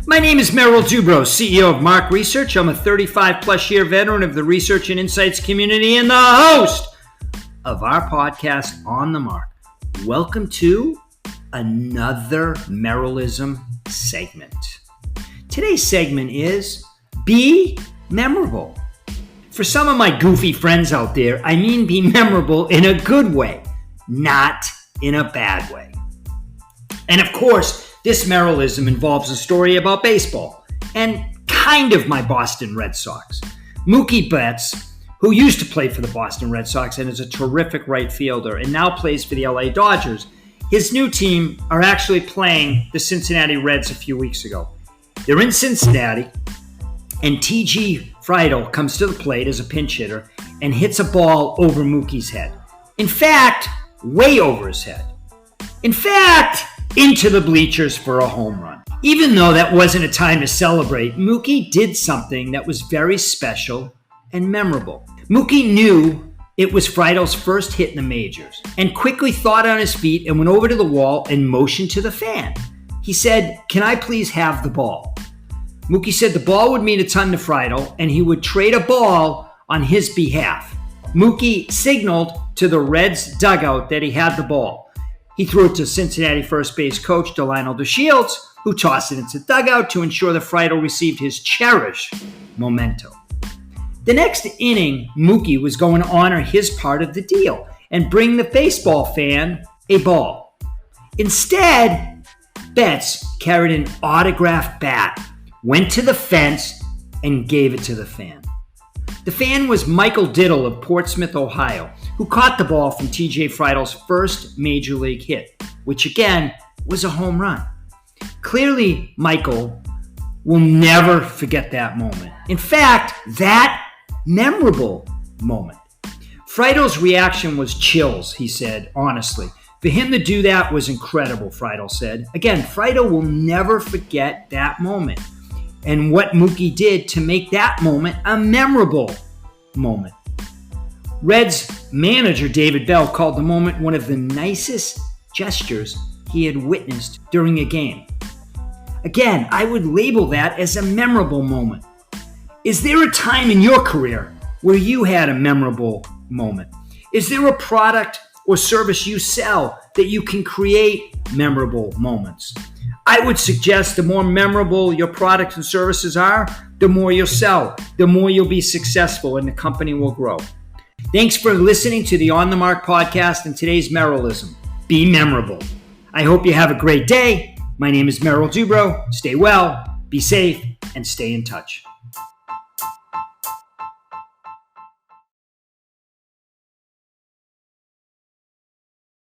My name is Merrill, CEO of Mark Research. I'm a 35-plus year veteran of the research and insights community and the host of our podcast, On the Mark. Welcome to another Merrillism segment. Today's segment is Be Memorable. For some of my goofy friends out there, I mean be memorable in a good way, not in a bad way. And of course, this Merrillism involves a story about baseball and kind of my Boston Red Sox. Mookie Betts, who used to play for the Boston Red Sox and is a terrific right fielder and now plays for the LA Dodgers, his new team are actually playing the Cincinnati Reds a few weeks ago. They're in Cincinnati, and T.G. Friedel comes to the plate as a pinch hitter and hits a ball over Mookie's head. In fact, way over his head. In fact, into the bleachers for a home run. Even though that wasn't a time to celebrate, Mookie did something that was very special and memorable. Mookie knew it was Friedel's first hit in the majors and quickly thought on his feet and went over to the wall and motioned to the fan. He said, "Can I please have the ball?" Mookie said the ball would mean a ton to Friedel and he would trade a ball on his behalf. Mookie signaled to the Reds dugout that he had the ball. He threw it to Cincinnati first base coach Delino DeShields, who tossed it into the dugout to ensure that Friedel received his cherished memento. The next inning, Mookie was going to honor his part of the deal and bring the baseball fan a ball. Instead, Betts carried an autographed bat, went to the fence, and gave it to the fan. The fan was Michael Diddle of Portsmouth, Ohio, who caught the ball from T.J. Friedel's first major league hit, which again was a home run. Clearly, Michael will never forget that moment. In fact, that memorable moment. Friedel's reaction was chills, he said, honestly. For him to do that was incredible, Friedel said. Again, Friedel will never forget that moment and what Mookie did to make that moment a memorable moment. Reds manager David Bell called the moment one of the nicest gestures he had witnessed during a game. Again, I would label that as a memorable moment. Is there a time in your career where you had a memorable moment? Is there a product or service you sell that you can create memorable moments? I would suggest the more memorable your products and services are, the more you'll sell, the more you'll be successful, and the company will grow. Thanks for listening to the On the Mark podcast and today's Merrillism. Be memorable. I hope you have a great day. My name is Merrill Dubrow. Stay well, be safe, and stay in touch.